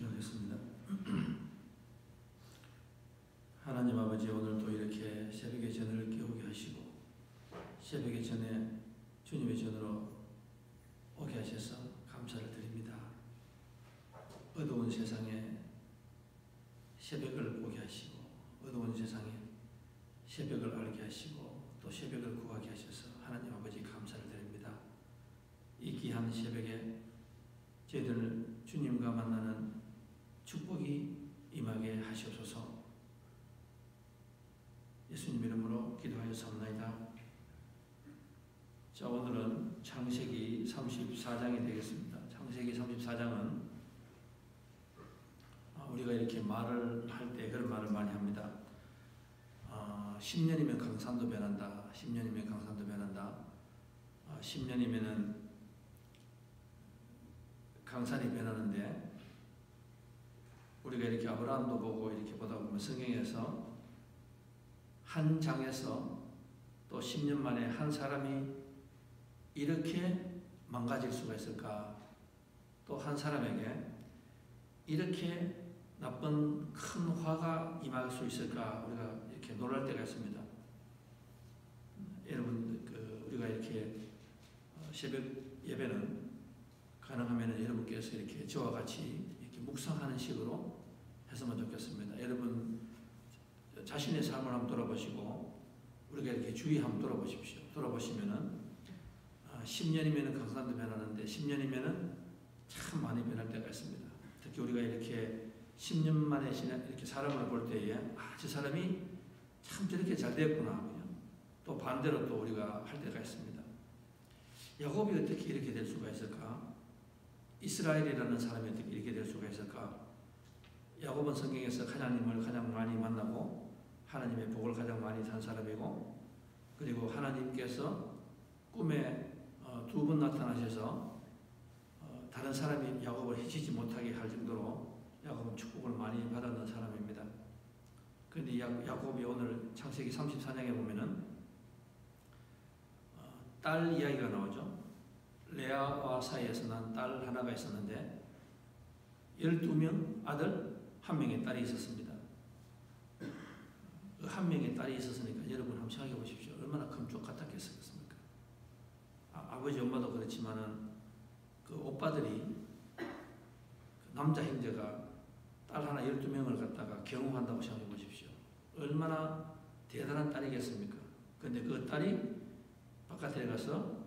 기도하겠습니다. 하나님 아버지, 오늘도 이렇게 새벽의 전을 깨우게 하시고 새벽의 전에 주님의 전으로 오게 하셔서 감사를 드립니다. 어두운 세상에 새벽을 보게 하시고 어두운 세상에 새벽을 알게 하시고 또 새벽을 구하게 하셔서 하나님 아버지 감사를 드립니다. 이 귀한 새벽에 저희들 주님과 만나는 축복이 임하게 하시옵소서. 예수님 이름으로 기도하였사옵나이다. 자, 오늘은 창세기 34장이 되겠습니다. 창세기 34장은 우리가 이렇게 말을 할 때 그런 말을 많이 합니다. 10년이면 강산도 변한다. 10년이면 강산도 변한다. 10년이면은 강산이 변하는데, 우리가 이렇게 아브라함도 보고 이렇게 보다 보면 성경에서 한 장에서 또 10년 만에 한 사람이 이렇게 망가질 수가 있을까? 또 한 사람에게 이렇게 나쁜 큰 화가 임할 수 있을까? 우리가 이렇게 놀랄 때가 있습니다. 여러분, 우리가 이렇게 새벽 예배는 가능하면 여러분께서 이렇게 저와 같이 이렇게 묵상하는 식으로 했으면 좋겠습니다. 여러분 자신의 삶을 한번 돌아보시고 우리가 이렇게 주위 한번 돌아보십시오. 돌아보시면은 10년이면은 강산도 변하는데 10년이면은 참 많이 변할 때가 있습니다. 특히 우리가 이렇게 10년 만에 이렇게 사람을 볼 때에 저 사람이 참 저렇게 잘 됐구나. 또 반대로 또 우리가 할 때가 있습니다. 야곱이 어떻게 이렇게 될 수가 있을까? 이스라엘이라는 사람이 어떻게 이렇게 될 수가 있을까? 야곱은 성경에서 하나님을 가장 많이 만나고 하나님의 복을 가장 많이 산 사람이고, 그리고 하나님께서 꿈에 2번 나타나셔서 다른 사람이 야곱을 해치지 못하게 할 정도로 야곱은 축복을 많이 받았는 사람입니다. 그런데 야곱이 오늘 창세기 34장에 보면은 딸 이야기가 나오죠. 레아와 사이에서 난 딸 하나가 있었는데 12명 아들 1명의 딸이 있었습니다. 그 1명의 딸이 있었으니까 여러분 한번 생각해 보십시오. 얼마나 금쪽 같았겠습니까? 아버지 엄마도 그렇지만은 그 오빠들이 남자 형제가 딸 하나 12명을 갖다가 경호한다고 생각해 보십시오. 얼마나 대단한 딸이겠습니까? 근데 그 딸이 바깥에 가서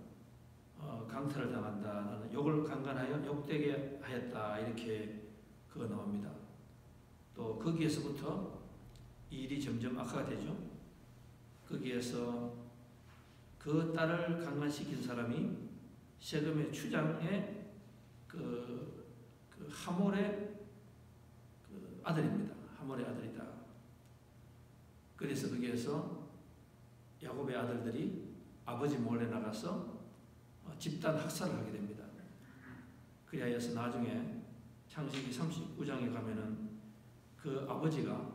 강탈을 당한다는 욕을 강간하여 욕되게 하였다, 이렇게 그거 나옵니다. 또 거기에서부터 일이 점점 악화가 되죠. 거기에서 그 딸을 강간시킨 사람이 세겜의 추장의 그 하몰의 아들입니다. 하몰의 아들이다. 그래서 거기에서 야곱의 아들들이 아버지 몰래 나가서 집단 학살을 하게 됩니다. 그리하여서 나중에 창세기 39장에 가면은 그 아버지가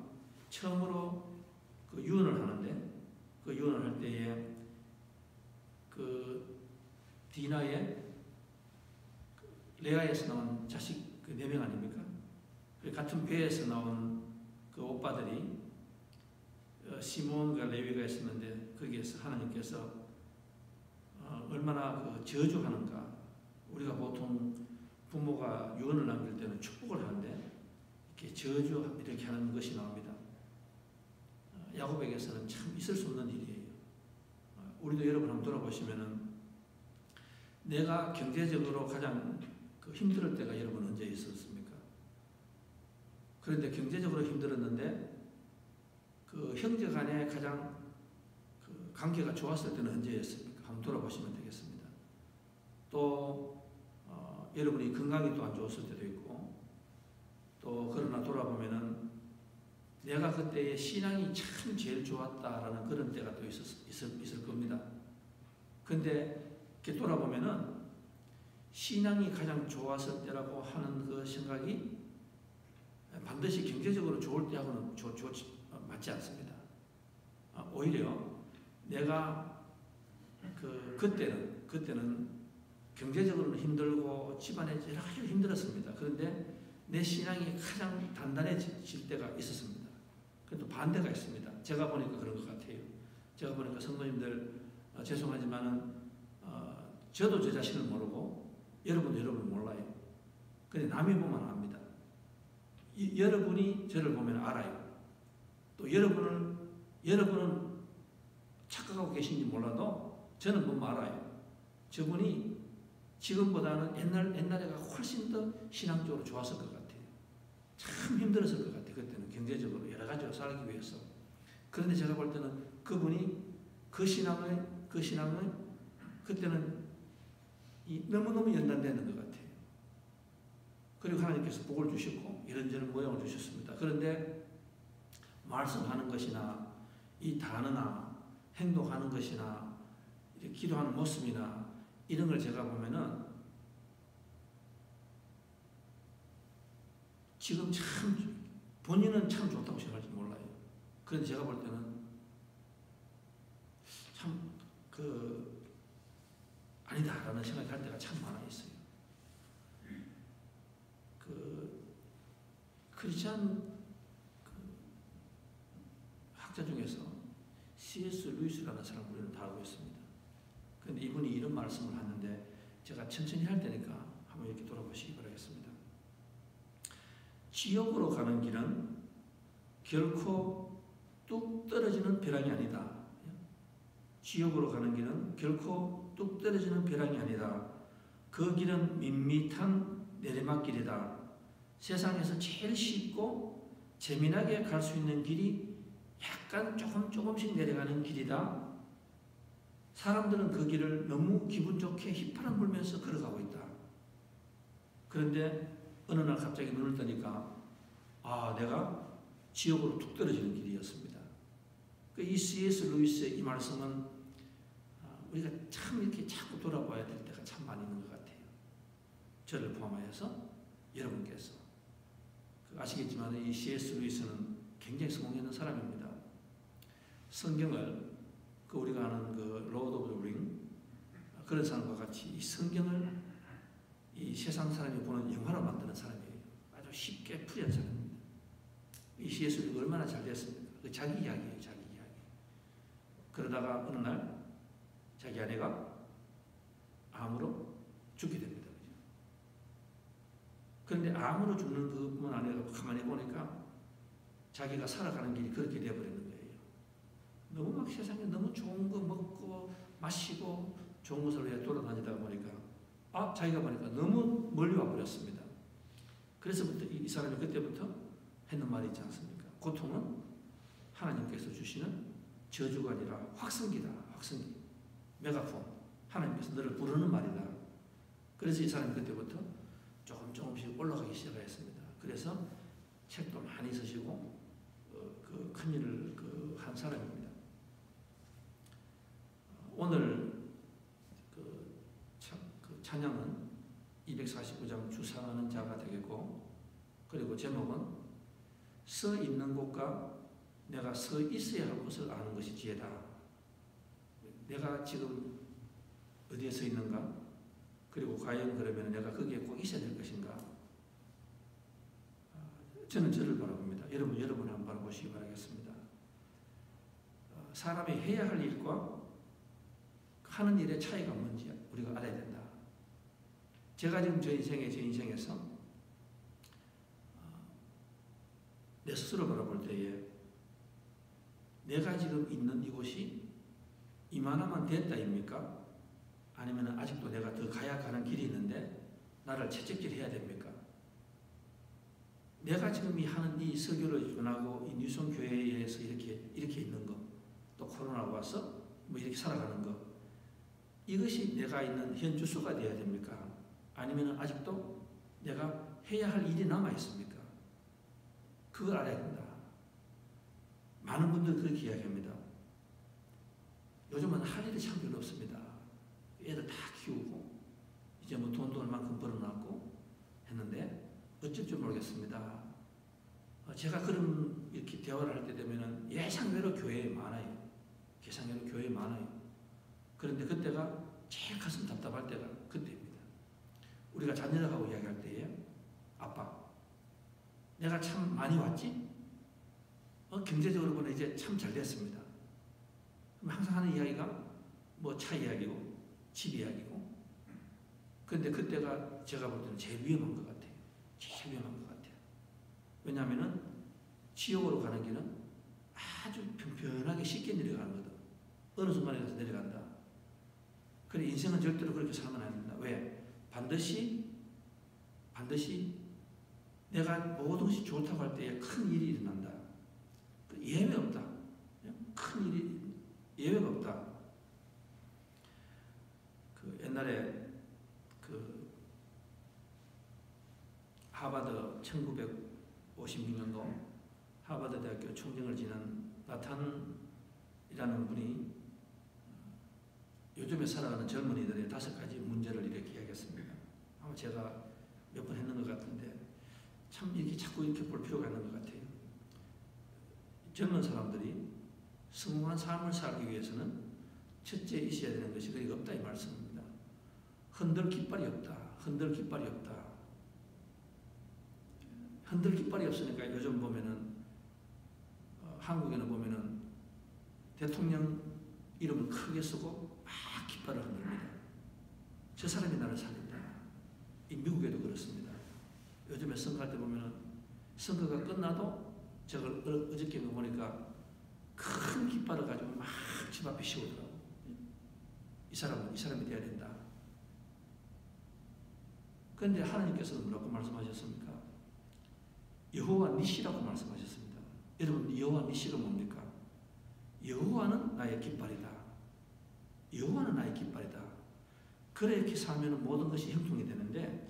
처음으로 그 유언을 하는데, 그 유언을 할 때에 그 디나의 레아에서 나온 자식 그 4명 아닙니까? 같은 배에서 나온 그 오빠들이 시몬과 레위가 있었는데, 거기에서 하나님께서 얼마나 그 저주하는가. 우리가 보통 부모가 유언을 남길 때는 축복을 하는데 이렇게 저주 이렇게 하는 것이 나옵니다. 야곱에게서는 참 있을 수 없는 일이에요. 우리도 여러분 한번 돌아보시면은 내가 경제적으로 가장 힘들 때가 여러분 언제 있었습니까? 그런데 경제적으로 힘들었는데 그 형제 간에 가장 그 관계가 좋았을 때는 언제였습니까? 한번 돌아보시면 되겠습니다. 또 여러분이 건강이 또 안 좋았을 때도 있고, 또 그러나 돌아보면은 내가 그때의 신앙이 참 제일 좋았다라는 그런 때가 또 있을 겁니다. 근데 이렇게 돌아보면은 신앙이 가장 좋았을 때라고 하는 그 생각이 반드시 경제적으로 좋을 때하고는 맞지 않습니다. 오히려 내가 그때는 경제적으로는 힘들고 집안에 여러 가지로 힘들었습니다. 그런데 내 신앙이 가장 단단해질 때가 있었습니다. 그래도 반대가 있습니다. 제가 보니까 그런 것 같아요. 제가 보니까 성도님들 죄송하지만은 저도 제 자신을 모르고 여러분도 여러분을 몰라요. 근데 남이 보면 압니다. 여러분이 저를 보면 알아요. 또 여러분은 착각하고 계신지 몰라도 저는 보면 알아요. 저분이 지금보다는 옛날에가 훨씬 더 신앙적으로 좋았을 것 같아요. 참 힘들었을 것 같아요. 그때는 경제적으로 여러 가지로 살기 위해서. 그런데 제가 볼 때는 그분이 그 신앙을 그때는 너무너무 연단되는 것 같아요. 그리고 하나님께서 복을 주셨고 이런저런 모양을 주셨습니다. 그런데 말씀하는 것이나 이 단어나 행동하는 것이나 기도하는 모습이나 이런 걸 제가 보면은 지금 참 본인은 참 좋다고 생각할지 몰라요. 그런데 제가 볼 때는 참 아니다라는 생각이 할 때가 참 많아 있어요. 크리스찬 학자 중에서 C.S. 루이스라는 사람을 우리는 다 알고 있습니다. 그런데 이분이 이런 말씀을 하는데 제가 천천히 할 테니까 한번 이렇게 돌아보시기 바라겠습니다. 지옥으로 가는 길은 결코 뚝 떨어지는 벼랑이 아니다. 지옥으로 가는 길은 결코 뚝 떨어지는 벼랑이 아니다. 그 길은 밋밋한 내리막길이다. 세상에서 제일 쉽고 재미나게 갈 수 있는 길이 약간 조금씩 내려가는 길이다. 사람들은 그 길을 너무 기분 좋게 휘파람 불면서 걸어가고 있다. 그런데 어느 날 갑자기 눈을 뜨니까 내가 지옥으로 툭 떨어지는 길이었습니다. 이 C.S. 루이스의 이 말씀은 우리가 참 이렇게 자꾸 돌아봐야 될 때가 참 많이 있는 것 같아요. 저를 포함하여서 여러분께서 아시겠지만 이 C.S. 루이스는 굉장히 성공했는 사람입니다. 성경을 우리가 아는 로드 오브 더 링 그런 사람과 같이 이 성경을 이 세상 사람이 보는 영화로 만드는 사람이에요. 아주 쉽게 풀이한 사람입니다. 이 C.S. 루이스가 얼마나 잘 됐습니까? 자기 이야기예요. 자기 이야기. 그러다가 어느 날 자기 아내가 암으로 죽게 됩니다. 그런데 암으로 죽는 그뿐만 아니라 가만히 보니까 자기가 살아가는 길이 그렇게 되어버리는 거예요. 너무 막 세상에 너무 좋은 거 먹고 마시고 좋은 곳으로 돌아다니다가 보니까 자기가 보니까 너무 멀리 와버렸습니다. 그래서부터 이 사람이 그때부터 했는 말이 있지 않습니까? 고통은 하나님께서 주시는 저주가 아니라 확성기다. 확성기. 메가폰. 하나님께서 너를 부르는 말이다. 그래서 이 사람이 그때부터 조금씩 올라가기 시작했습니다. 그래서 책도 많이 쓰시고 큰 일을 한 사람입니다. 오늘 찬양은 249장 주상하는 자가 되겠고, 그리고 제목은 서 있는 곳과 내가 서 있어야 할 곳을 아는 것이 지혜다. 내가 지금 어디에 서 있는가? 그리고 과연 그러면 내가 거기에 꼭 있어야 될 것인가? 저는 저를 바라봅니다. 여러분을 한번 바라보시기 바라겠습니다. 사람이 해야 할 일과 하는 일의 차이가 뭔지 우리가 알아야 된다. 제가 지금 제 인생에서 내 스스로 바라볼 때에 내가 지금 있는 이곳이 이만하면 됐다입니까? 아니면 아직도 내가 더 가는 길이 있는데 나를 채찍질해야 됩니까? 내가 지금 하는 이 설교를 전하고 이 뉴성 교회에서 이렇게 있는 거, 또 코로나가 와서 이렇게 살아가는 거, 이것이 내가 있는 현 주소가 되어야 됩니까? 아니면 아직도 내가 해야 할 일이 남아 있습니까? 그걸 알아야 된다. 많은 분들이 그렇게 이야기합니다. 요즘은 할 일이 참 별로 없습니다. 애들 다 키우고 이제 돈도 얼만큼 벌어놨고 했는데 어쩔 줄 모르겠습니다. 제가 그런 이렇게 대화를 할 때 되면은 예상외로 교회에 많아요. 예상외로 교회에 많아요. 그런데 그때가 제일 가슴 답답할 때가 그때입니다. 우리가 자녀들하고 이야기할 때에 아빠, 내가 참 많이 왔지? 경제적으로 보면 이제 참 잘 됐습니다. 항상 하는 이야기가 뭐 차 이야기고 집 이야기고. 그런데 그때가 제가 볼 때는 제일 위험한 것 같아요. 제일 위험한 것 같아요. 왜냐하면은 지옥으로 가는 길은 아주 편편하게 쉽게 내려가는 거다. 어느 순간에 가서 내려간다. 그래 인생은 절대로 그렇게 살면 안 된다. 왜? 반드시 내가 모든 것이 좋다고 할 때에 큰 일이 일어난다. 예외 없다. 큰 일이 예외가 없다. 그 옛날에 그 하버드 1956년도 하버드 대학교 총장을 지낸 나탄이라는 분이 요즘에 살아가는 젊은이들의 5가지 문제를 이렇게 이야기했습니다. 아마 제가 몇 번 했는 것 같은데 참 이렇게 자꾸 이렇게 볼 필요가 있는 것 같아요. 젊은 사람들이 성공한 삶을 살기 위해서는 첫째 있어야 되는 것이 그게 없다 이 말씀입니다. 흔들 깃발이 없다. 흔들 깃발이 없다. 흔들 깃발이 없으니까 요즘 보면은 한국에는 보면은 대통령 이름을 크게 쓰고 막 깃발을 흔듭니다. 저 사람이 나를 살린다. 이 미국에도 그렇습니다. 요즘에 선거할 때 보면은 선거가 끝나도 제가 어저께 보니까 큰 깃발을 가지고 막 집 앞에 씌우더라고. 이 사람이 돼야 된다. 그런데 하나님께서는 뭐라고 말씀하셨습니까? 여호와 니시라고 말씀하셨습니다. 여러분 여호와 니시가 뭡니까? 여호와는 나의 깃발이다. 여호와는 나의 깃발이다. 그렇게 살면 모든 것이 형통이 되는데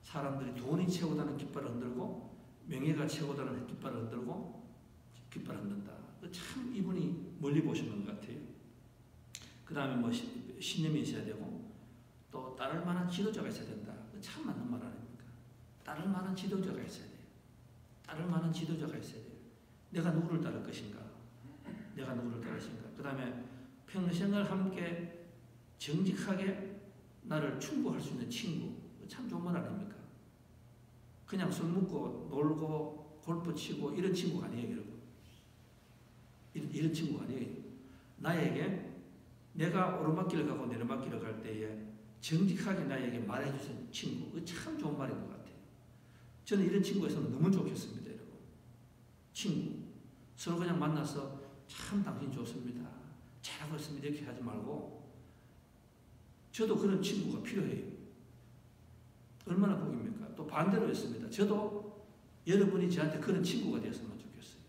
사람들이 돈이 최고다는 깃발을 흔들고 명예가 최고다는 깃발을 흔들고 깃발을 흔든다. 참 이분이 멀리 보시는 것 같아요. 그 다음에 뭐 신념이 있어야 되고 또 따를 만한 지도자가 있어야 된다. 참 맞는 말 아닙니까? 따를 만한 지도자가 있어야 돼요. 따를 만한 지도자가 있어야 돼요. 내가 누구를 따를 것인가? 내가 누구를 따를 것인가? 그 다음에 평생을 함께 정직하게 나를 충고할 수 있는 친구. 참 좋은 말 아닙니까? 그냥 술 먹고 놀고 골프 치고 이런 친구가 아니에요, 여러분. 이런 친구가 아니에요. 나에게 내가 오르막길을 가고 내리막길을 갈 때에 정직하게 나에게 말해주신 친구. 참 좋은 말인 것 같아요. 저는 이런 친구가 있으면 너무 좋겠습니다, 여러분. 친구. 서로 그냥 만나서 참 당신 좋습니다. 잘하고 있습니다. 이렇게 하지 말고 저도 그런 친구가 필요해요. 얼마나 복입니까? 또 반대로 했습니다. 저도 여러분이 저한테 그런 친구가 되었으면 좋겠어요.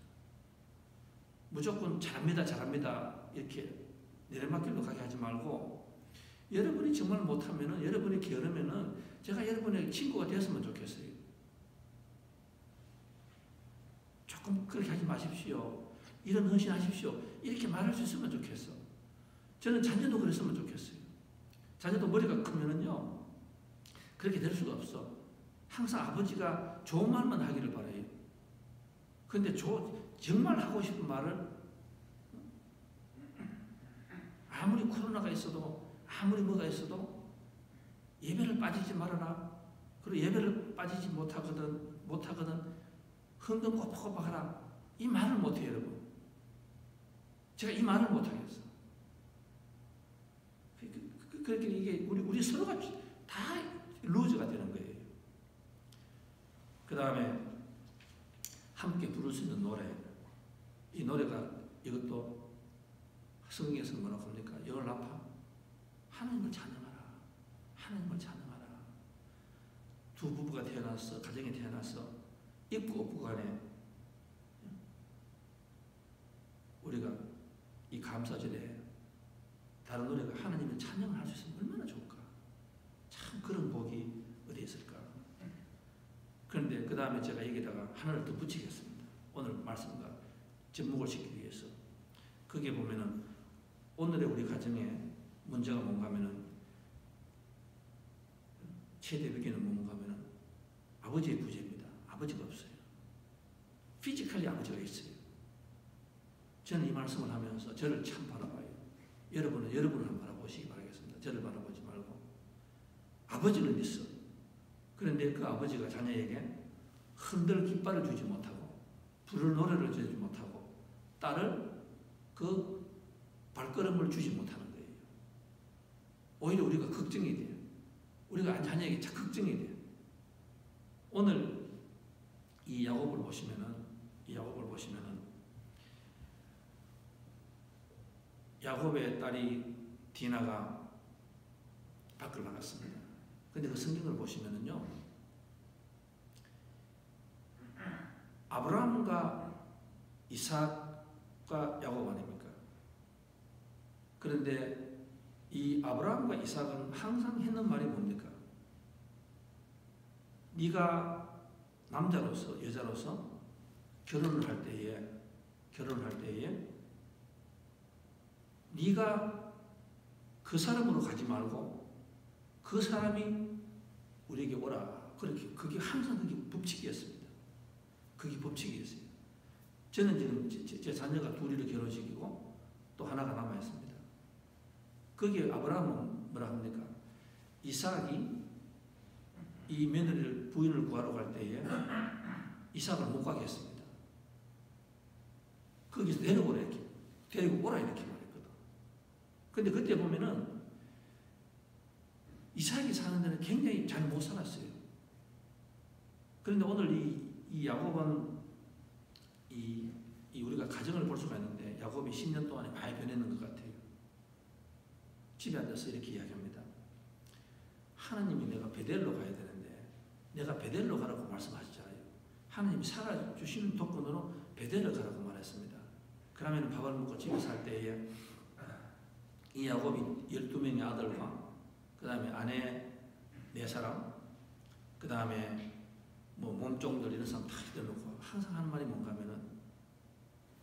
무조건 잘합니다 이렇게 내리막길로 가게 하지 말고 여러분이 정말 못하면은 여러분이 게으르면은 제가 여러분의 친구가 되었으면 좋겠어요. 조금 그렇게 하지 마십시오. 이런 헌신하십시오. 이렇게 말할 수 있으면 좋겠어. 저는 자녀도 그랬으면 좋겠어요. 자녀도 머리가 크면은요 그렇게 될 수가 없어. 항상 아버지가 좋은 말만 하기를 바라요. 그런데 정말 하고 싶은 말을 아무리 코로나가 있어도 아무리 뭐가 있어도 예배를 빠지지 말아라. 그리고 예배를 빠지지 못하거든 헌금 꼬박꼬박 하라. 이 말을 못해요, 여러분. 제가 이 말을 못하겠어. 그렇게 이게 우리 서로가 다 루즈가 되는 거예요. 그 다음에 함께 부를 수 있는 노래. 이 노래가 이것도 성경에서 뭐라고 합니까? 열 아파. 하나님을 찬양하라. 하나님을 찬양하라. 두 부부가 태어났어. 가정에 태어났어. 있고 없고 간에 우리가 이 감사절에 다른 노래가 하나님을 찬양을 할 수 있으면 얼마나 좋을까. 참 그런 복이 어디 있을까. 그런데 그 다음에 제가 여기다가 하나를 더 붙이겠습니다. 오늘 말씀과 접목을 시키기 위해서. 거기에 보면은 오늘의 우리 가정에 문제가 뭔가 하면은 최대 위기는 뭔가 하면은 아버지의 부재입니다. 아버지가 없어요. 피지컬리 아버지가 있어요. 저는 이 말씀을 하면서 저를 참 바라봐요. 여러분은 여러분을 한번 바라보시기 바라겠습니다. 저를 바라보지 말고. 아버지는 있어. 그런데 그 아버지가 자녀에게 흔들 깃발을 주지 못하고 부를 노래를 주지 못하고 딸을 그 발걸음을 주지 못하는 거예요. 오히려 우리가 걱정이 돼요. 우리가 자녀에게 참 걱정이 돼요. 오늘 이 야곱을 보시면은 야곱의 딸이 디나가 밖을 나갔습니다. 근데 그 성경을 보시면은요, 아브라함과 이삭과 야곱 아닙니까? 그런데 이 아브라함과 이삭은 항상 했는 말이 뭡니까? 네가 남자로서 여자로서 결혼을 할 때에 네가 그 사람으로 가지 말고 그 사람이 우리에게 오라. 그게 항상 그게 법칙이었습니다. 그게 법칙이었어요. 저는 지금 제 자녀가 둘이를 결혼시키고 또 하나가 남아 있습니다. 거기에 아브라함은 뭐라 합니까? 이삭이 이 며느리를 부인을 구하러 갈 때에 이삭을 못 가게 했습니다. 거기서 데리고 오라 이렇게 말했거든. 근데 그때 보면은 이삭이 사는 데는 굉장히 잘 못 살았어요. 그런데 오늘 이 야곱은 이 우리가 가정을 볼 수가 있는데 야곱이 10년 동안에 많이 변했는 것 같아요. 집에 앉아서 이렇게 이야기합니다. 하나님이 내가 베델로 가야 되는데 내가 베델로 가라고 말씀하시잖아요. 하나님이 살아주시는 조건으로 베델로 가라고 말했습니다. 그러면 밥을 먹고 집에 살 때에 이 야곱이 12명의 아들과 그 다음에 아내 4사람 그 다음에 뭐 몸종들 이런 사람 다 들어놓고 항상 하는 말이 뭔가 하면은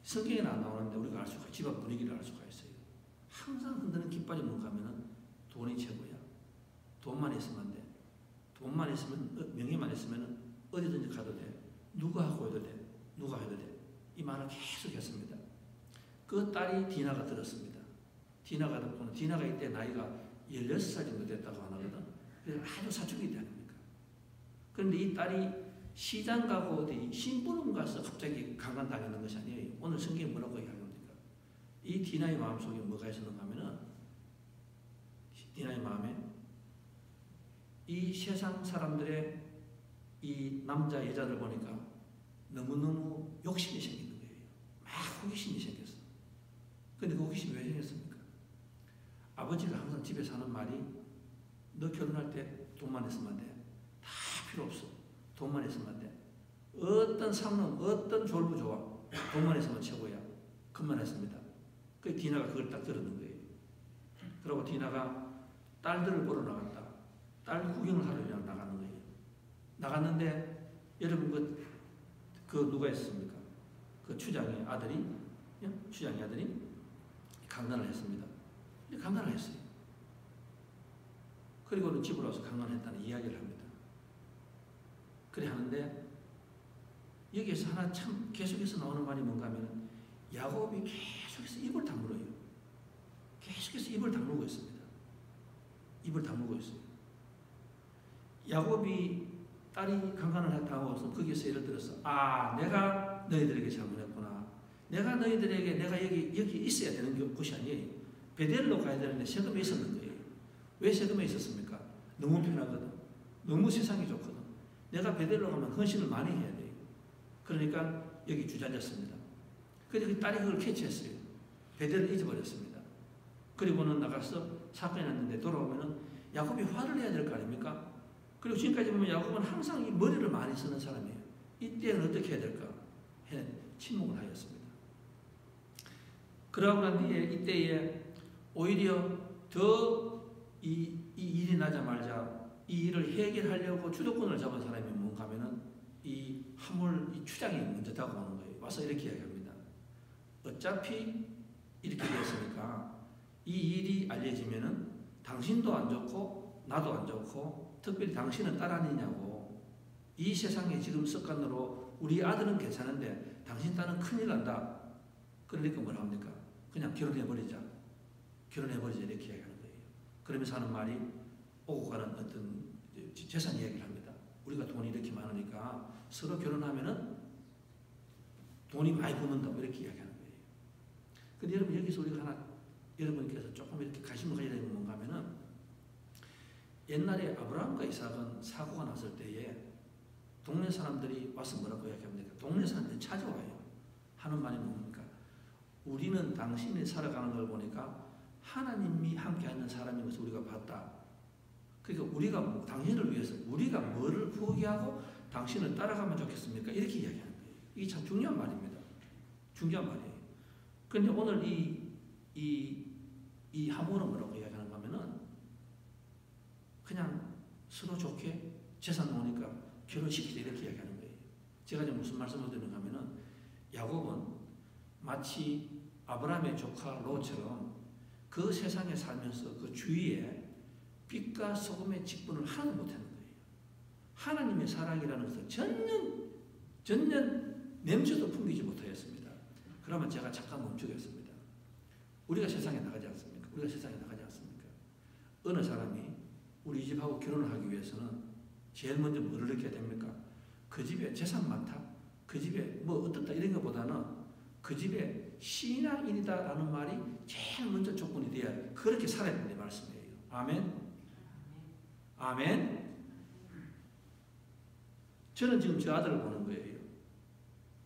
성경에는 안 나오는데 우리가 알 수가 집안 분위기를 알 수가 있어요. 항상 흔드는 깃발이 뭔가 하면은 돈이 최고야. 돈만 있으면 돼. 돈만 있으면 명예만 있으면 어디든지 가도 돼. 누가 하고 해도 돼. 누가 해도 돼. 이 말을 계속 했습니다. 그 딸이 디나가 들었습니다. 디나가 이때 나이가 16살 정도 됐다고 하거든. 그래서 아주 사춘기 때 아닙니까? 그런데 이 딸이 시장 가고 어디 심부름 가서 갑자기 강간당하는 것이 아니에요. 오늘 성경이 뭐라고 이야기합니까? 이 디나의 마음속에 뭐가 있었는가 하면은 디나의 마음에 이 세상 사람들의 이 남자 여자들 보니까 너무너무 욕심이 생기는 거예요. 막 호기심이 생겼어. 근데 그 호기심이 왜 생겼습니까? 아버지가 항상 집에서 하는 말이 너 결혼할 때 돈만 있으면 돼. 다 필요 없어. 돈만 있으면 돼. 어떤 상놈, 어떤 졸부 좋아. 돈만 있으면 최고야. 그만 했습니다. 그 디나가 그걸 딱 들었는 거예요. 그리고 디나가 딸들을 보러 나갔다. 딸 구경을 하러 그냥 나가는 거예요. 나갔는데 여러분 그 누가 있습니까? 그 추장의 아들이 강간을 했습니다. 강간을 했어요. 그리고는 집으로 와서 강간했다는 이야기를 합니다. 그래 하는데 여기에서 하나 참 계속해서 나오는 말이 뭔가 하면 야곱이 계속해서 입을 다물어요. 계속해서 입을 다물고 있습니다. 입을 다물고 있어요. 야곱이 딸이 강간을 당하고서 거기서 예를 들어서 내가 너희들에게 잘못했구나. 내가 너희들에게 내가 여기 있어야 되는 곳이 아니에요. 베델로 가야 되는데 세금에 있었는 거예요. 왜 세금에 있었습니까? 너무 편하거든. 너무 세상이 좋거든. 내가 베델로 가면 헌신을 많이 해야 돼요. 그러니까 여기 주저앉았습니다. 그래서 딸이 그걸 캐치했어요. 베델을 잊어버렸습니다. 그리고는 나가서 사건이 났는데 돌아오면은 야곱이 화를 내야 될 거 아닙니까? 그리고 지금까지 보면 야곱은 항상 이 머리를 많이 쓰는 사람이에요. 이때는 어떻게 해야 될까? 침묵을 하였습니다. 그러고 난 뒤에 이때에 오히려 더 이 일이 나자마자 이 일을 해결하려고 주도권을 잡은 사람이 뭔가 하면은 이 추장이 먼저 다가오는 거예요. 와서 이렇게 이야기합니다. 어차피 이렇게 되었으니까 이 일이 알려지면은 당신도 안 좋고 나도 안 좋고 특별히 당신은 딸 아니냐고. 이 세상의 지금 습관으로 우리 아들은 괜찮은데 당신 딸은 큰일 난다. 그러니까 뭐라 합니까? 그냥 결혼해버리자 이렇게 이야기하는 거예요. 그러면서 하는 말이 오고 가는 어떤 재산 이야기를 합니다. 우리가 돈이 이렇게 많으니까 서로 결혼하면은 돈이 많이 붙는다고 이렇게 이야기하는 거예요. 근데 여러분 여기서 우리가 하나 여러분께서 조금 이렇게 관심을 가져야 되는 건 뭔가 하면은 옛날에 아브라함과 이삭은 사고가 났을 때에 동네 사람들이 와서 뭐라고 이야기합니까? 동네 사람들이 찾아와요. 하는 말이 뭡니까? 우리는 당신이 살아가는 걸 보니까 하나님이 함께하는 사람인 것을 우리가 봤다. 그러니까 우리가 당신을 위해서 우리가 뭐를 포기하고 당신을 따라가면 좋겠습니까? 이렇게 이야기하는 거예요. 이게 참 중요한 말입니다. 중요한 말이에요. 그런데 오늘 이 하모는 뭐라고 이야기하는가 하면은 그냥 서로 좋게 재산 놓으니까 결혼시키자 이렇게 이야기하는 거예요. 제가 지금 무슨 말씀을 드리는가 하면은 야곱은 마치 아브라함의 조카 롯처럼 그 세상에 살면서 그 주위에 빛과 소금의 직분을 하나도 못하는 거예요. 하나님의 사랑이라는 것을 전년 냄새도 풍기지 못하였습니다. 그러면 제가 잠깐 멈추겠습니다. 우리가 세상에 나가지 않습니까? 우리가 세상에 나가지 않습니까? 어느 사람이 우리 집하고 결혼을 하기 위해서는 제일 먼저 뭐를 느껴야 됩니까? 그 집에 재산 많다, 그 집에 뭐 어떻다 이런 것보다는 그 집에 신앙인이다라는 말이 제일 먼저 조건이 돼야 그렇게 살아야 된다는 말씀이에요. 아멘? 아멘? 저는 지금 저 아들을 보는 거예요.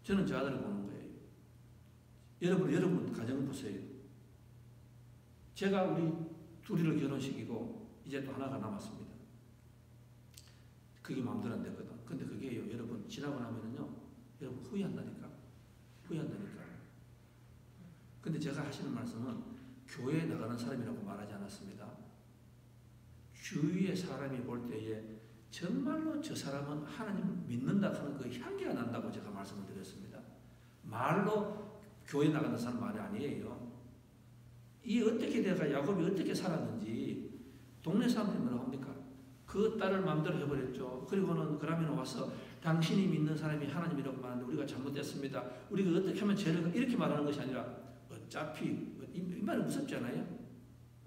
저는 저 아들을 보는 거예요. 여러분 가정 보세요. 제가 우리 둘이를 결혼시키고 이제 또 하나가 남았습니다. 그게 마음대로 안 되거든. 근데 그게요, 여러분 지나고 나면은요, 여러분 후회한다니까. 근데 제가 하시는 말씀은 교회에 나가는 사람이라고 말하지 않았습니다. 주위의 사람이 볼 때에 정말로 저 사람은 하나님 믿는다 하는 그 향기가 난다고 제가 말씀을 드렸습니다. 말로 교회 나가는 사람 말이 아니에요. 이 어떻게 내가 야곱이 어떻게 살았는지 동네 사람들이 뭐라고 합니까? 그 딸을 마음대로 해버렸죠. 그리고는 그러면 와서 당신이 믿는 사람이 하나님이라고 말하는데 우리가 잘못됐습니다. 우리가 어떻게 하면 죄를 이렇게 말하는 것이 아니라 어차피 이 말이 무섭지 않아요?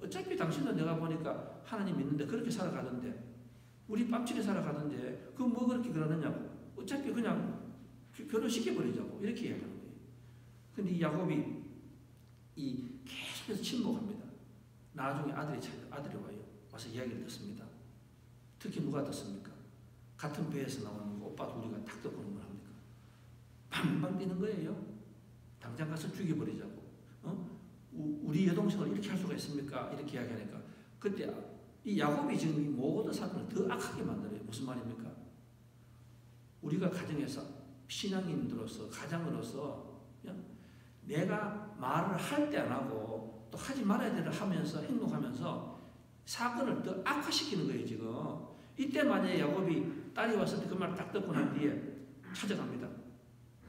어차피 당신도 내가 보니까 하나님 믿는데 그렇게 살아가던데 우리 빡치게 살아가던데 그 뭐 그렇게 그러느냐고 어차피 그냥 결혼시켜버리자고 이렇게 이야기하는 거예요. 근데 이 야곱이 계속해서 침묵합니다. 나중에 아들이 와요. 와서 이야기를 듣습니다. 특히 누가 듣습니까? 같은 배에서 나오는 오빠 둘이가 탁 듣고 뭘 합니까? 방방 뛰는 거예요. 당장 가서 죽여버리자고. 우리 여동생을 이렇게 할 수가 있습니까? 이렇게 이야기하니까 그때 이 야곱이 지금 이 모든 사건을 더 악하게 만들어요. 무슨 말입니까? 우리가 가정에서 신앙인으로서 가장으로서 내가 말을 할 때 안 하고 또 하지 말아야 될 일을 하면서 행동하면서 사건을 더 악화시키는 거예요. 지금 이때 만약에 야곱이 딸이 왔을 때 그 말 딱 듣고 난 뒤에 찾아갑니다.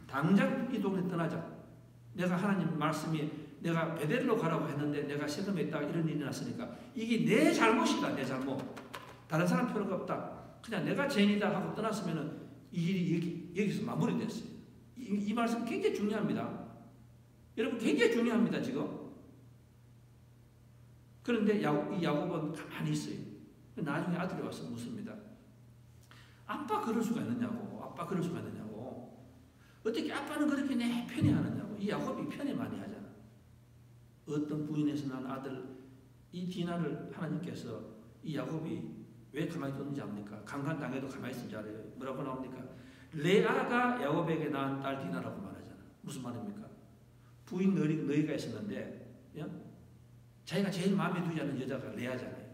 당장 이 동네 떠나자. 내가 하나님 말씀이 내가 베델로 가라고 했는데 내가 세금에 있다가 이런 일이 났으니까 이게 내 잘못이다. 내 잘못. 다른 사람 필요가 없다. 그냥 내가 죄인이다 하고 떠났으면 이 일이 여기서 마무리됐어요. 이 말씀 굉장히 중요합니다. 여러분 굉장히 중요합니다. 지금. 그런데 이 야곱은 가만히 있어요. 나중에 아들이 와서 묻습니다. 아빠 그럴 수가 있느냐고. 아빠 그럴 수가 있느냐고. 어떻게 아빠는 그렇게 내 편히 하느냐고. 이 야곱이 편히 많이 하잖아. 어떤 부인에서 난 아들 이 디나를 하나님께서 이 야곱이 왜 가만히 뒀는지 압니까? 강간당해도 가만히 있을 줄 알아요. 뭐라고 나옵니까? 레아가 야곱에게 낳은 딸 디나라고 말하잖아. 무슨 말입니까? 부인 너희가 있었는데 자기가 제일 마음에 두지 않는 여자가 레아잖아요.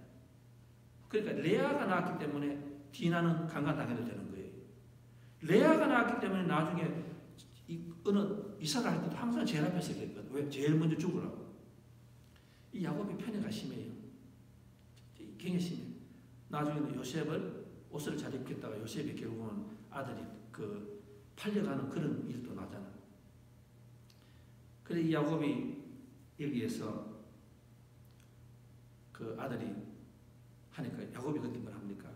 그러니까 레아가 낳았기 때문에 디나는 강간당해도 되는 거예요. 레아가 낳았기 때문에 나중에 어느 이사를 할 때도 항상 제일 앞에 서겠거든. 왜? 제일 먼저 죽으라고. 이 야곱이 편애가 심해요. 굉장히 심해요. 나중에는 요셉을 옷을 잘 입겠다가 요셉이 결국은 아들이 팔려가는 그런 일도 나잖아. 그래 이 야곱이 여기에서 그 아들이 하니까 야곱이 그때 뭘 합니까?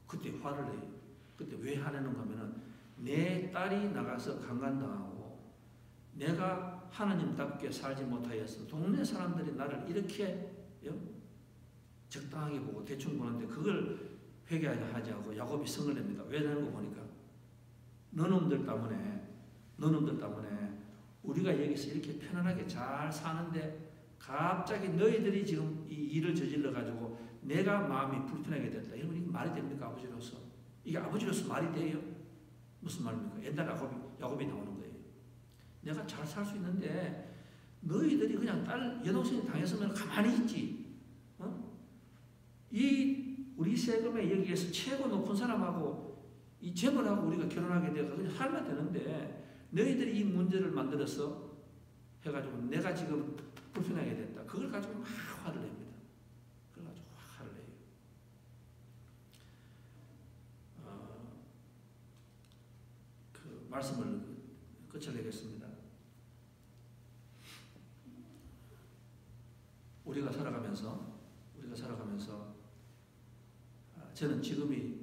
그때 화를 내요. 그때 왜 화내는가 하면은 내 딸이 나가서 강간당하고 내가 하나님답게 살지 못하여서 동네 사람들이 나를 이렇게 적당하게 보고 대충 보는데 그걸 회개하지 않고 야곱이 성을 냅니다. 왜 내는 거 보니까 너놈들 때문에 우리가 여기서 이렇게 편안하게 잘 사는데 갑자기 너희들이 지금 이 일을 저질러 가지고 내가 마음이 불편하게 됐다. 이러면 이게 말이 됩니까? 아버지로서. 이게 아버지로서 말이 돼요? 무슨 말입니까? 옛날 야곱이 나오는 거예요. 내가 잘 살 수 있는데 너희들이 그냥 딸 여동생이 당했으면 가만히 있지. 이 우리 세금에 여기에서 최고 높은 사람하고 이 재벌하고 우리가 결혼하게 되어 그냥 살면 되는데 너희들이 이 문제를 만들어서 해가지고 내가 지금 불편하게 됐다. 그걸 가지고 막 화를 냅니다. 그걸 가지고 화를 내요. 그 말씀을 끝내겠습니다. 우리가 살아가면서 저는 지금이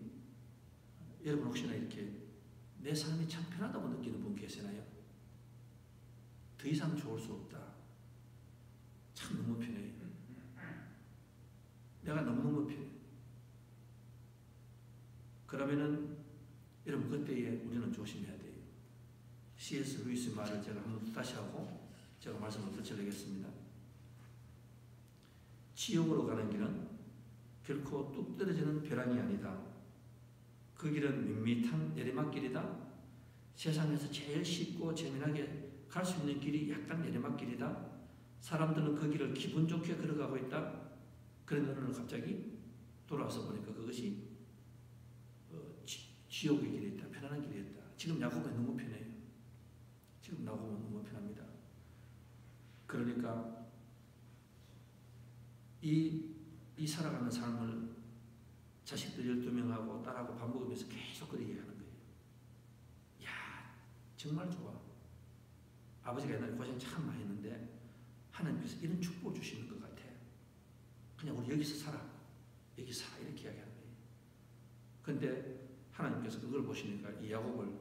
여러분 혹시나 이렇게 내 삶이 참 편하다고 느끼는 분 계시나요? 더 이상 좋을 수 없다. 참 너무 편해요. 내가 너무너무 편해. 그러면은 여러분 그때에 우리는 조심해야 돼요. C.S. 루이스 말을 제가 한번 다시 하고 제가 말씀을 덧붙이겠습니다. 지옥으로 가는 길은 결코 뚝 떨어지는 벼랑이 아니다. 그 길은 밋밋한 내리막길이다. 세상에서 제일 쉽고 재미나게 갈 수 있는 길이 약간 내리막길이다. 사람들은 그 길을 기분 좋게 걸어가고 있다. 그런 어느 날 갑자기 돌아와서 보니까 그것이 지옥의 길이었다. 편안한 길이었다. 지금 야곱은 너무 편해요. 지금 야곱은 너무 편합니다. 그러니까 이 살아가는 삶을 자식들 12명하고 딸하고 밥 먹으면서 계속 그렇게 얘기하는 거예요. 야, 정말 좋아. 아버지가 옛날에 고생 참 많이 했는데 하나님께서 이런 축복을 주시는 것 같아. 그냥 우리 여기서 살아. 여기 살아. 이렇게 이야기하는 거예요. 근데 하나님께서 그걸 보시니까 이 야곱을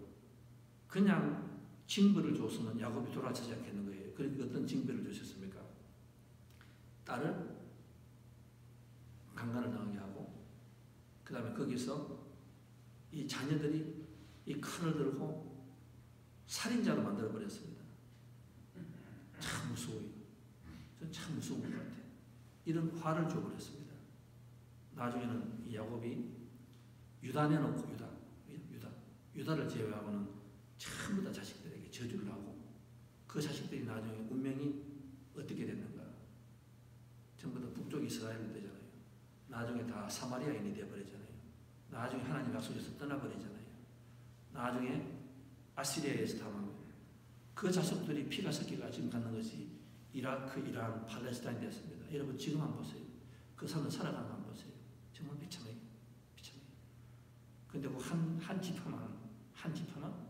그냥 징벌을 줬으면 야곱이 돌아서지 않겠는 거예요. 그러니까 어떤 징벌을 주셨습니까? 딸을 강간을 당하게 하고 그 다음에 거기서 이 자녀들이 이 칼을 들고 살인자로 만들어버렸습니다. 참 무서워요. 전 참 무서운 것 같아요. 이런 화를 줘버렸습니다. 나중에는 이 야곱이 유다 내놓고 유다를 제외하고는 전부 다 자식들에게 저주를 하고 그 자식들이 나중에 운명이 어떻게 됐는가? 전부 다 북쪽 이스라엘로 되잖아요. 나중에 다 사마리아인이 되어버리잖아요. 나중에 하나님 약속에서 떠나버리잖아요. 나중에 아시리아에서 당하고 그 자식들이 피가 섞여가 지금 갖는 것이 이라크, 이란, 팔레스타인 됐습니다. 여러분 지금 한번 보세요. 그 사람 살아가는 거 한번 보세요. 정말 비참해요. 비참해요. 근데 그 한 지파만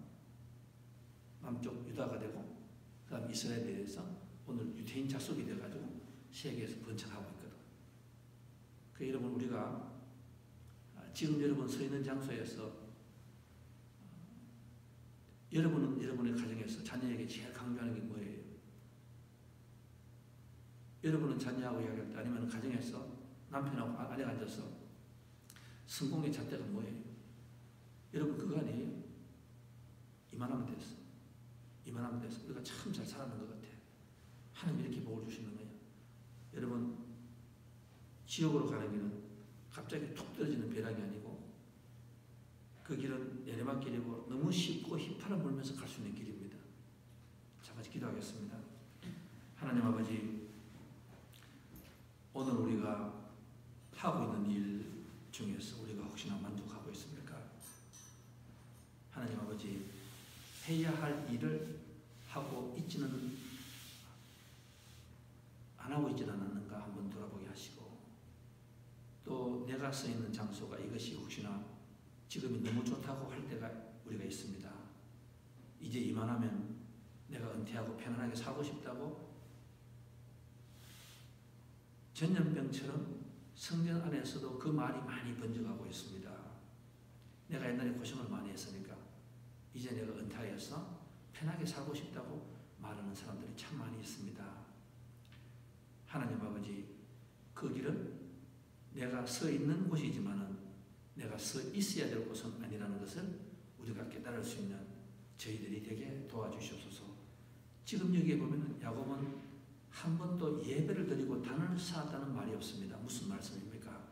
남쪽 유다가 되고 그 다음 이스라엘에 대해서 오늘 유대인 자손이 돼가지고 세계에서 번창하고 있거든. 그 여러분 우리가 지금 여러분 서 있는 장소에서 여러분은 여러분의 가정에서 자녀에게 제일 강조하는 게 뭐예요? 여러분은 자녀하고 이야기할 때 아니면 가정에서 남편하고 아내가 앉아서 성공의 잣대가 뭐예요? 여러분 그거 아니에요? 이만하면 됐어. 이만하면 됐어. 우리가 참 잘 살아가는 것 같아. 하나님 이렇게 복을 주시는 거예요. 여러분 지옥으로 가는 길은 갑자기 툭 떨어지는 벼락이 아니고 그 길은 내리막길이고 너무 쉽고 휘파람 불면서 갈 수 있는 길입니다. 자, 같이 기도하겠습니다. 하나님 아버지, 오늘 우리가 하고 있는 일 중에서 우리가 혹시나 만족하고 있습니까? 하나님 아버지, 해야 할 일을 하고 있지는 안 하고 있지는 않았는가 한번 돌아보게 하시고, 또 내가 서 있는 장소가 이것이 혹시나 지금이 너무 좋다고 할 때가 우리가 있습니다. 이제 이만하면 내가 은퇴하고 편안하게 살고 싶다고 전염병처럼 성전 안에서도 그 말이 많이 번져가고 있습니다. 내가 옛날에 고생을 많이 했으니까 이제 내가 은퇴하여서 편하게 살고 싶다고 말하는 사람들이 참 많이 있습니다. 하나님 아버지, 그 길은 내가 서 있는 곳이지만은 내가 내가 서 있어야 될 곳은 아니라는 것을 우리가 깨달을 수 있는 저희들이 되게 도와주시옵소서. 지금 여기에 보면 야곱은 한 번도 예배를 드리고 단을 쌓았다는 말이 없습니다. 무슨 말씀입니까?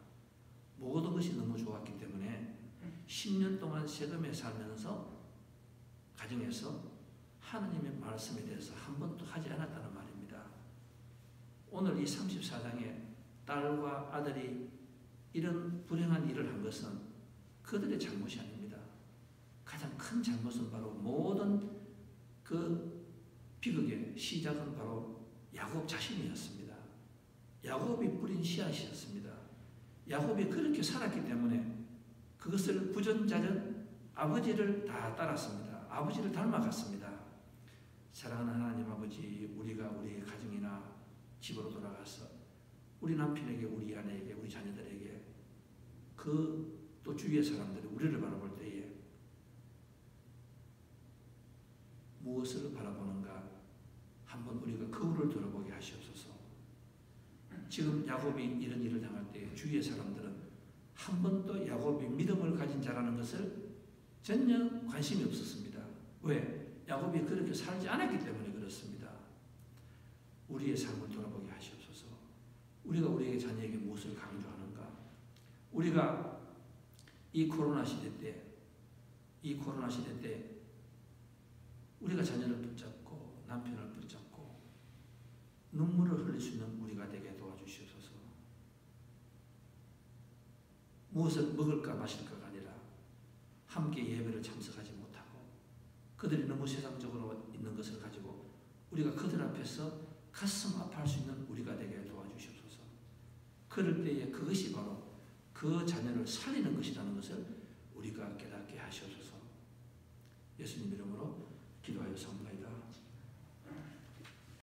모든 것이 너무 좋았기 때문에 10년 동안 세겜에 살면서 가정에서 하나님의 말씀에 대해서 한 번도 하지 않았다는 말입니다. 오늘 이 34장에 딸과 아들이 이런 불행한 일을 한 것은 그들의 잘못이 아닙니다. 가장 큰 잘못은 바로 모든 그 비극의 시작은 바로 야곱 자신이었습니다. 야곱이 뿌린 씨앗이었습니다. 야곱이 그렇게 살았기 때문에 그것을 부전자전 아버지를 다 따랐습니다. 아버지를 닮아갔습니다. 사랑하는 하나님 아버지, 우리가 우리의 가정이나 집으로 돌아가서 우리 남편에게, 우리 아내에게, 우리 자녀들에게 또 주위의 사람들이 우리를 바라볼 때에 무엇을 바라보는가 한번 우리가 거울을 돌아보게 하시옵소서. 지금 야곱이 이런 일을 당할 때 주위의 사람들은 한 번도 야곱이 믿음을 가진 자라는 것을 전혀 관심이 없었습니다. 왜? 야곱이 그렇게 살지 않았기 때문에 그렇습니다. 우리의 삶을 돌아보게 하시옵소서. 우리가 우리의 자녀에게 무엇을 강조하는가? 우리가 이 코로나 시대 때 우리가 자녀를 붙잡고 남편을 붙잡고 눈물을 흘릴 수 있는 우리가 되게 도와주시옵소서. 무엇을 먹을까 마실까가 아니라 함께 예배를 참석하지 못하고 그들이 너무 세상적으로 있는 것을 가지고 우리가 그들 앞에서 가슴 아파할 수 있는 우리가 되게 도와주시옵소서. 그럴 때에 그것이 바로 그 자녀를 살리는 것이라는 것을 우리가 깨닫게 하시옵소서. 예수님 이름으로 기도하여 사옵나이다.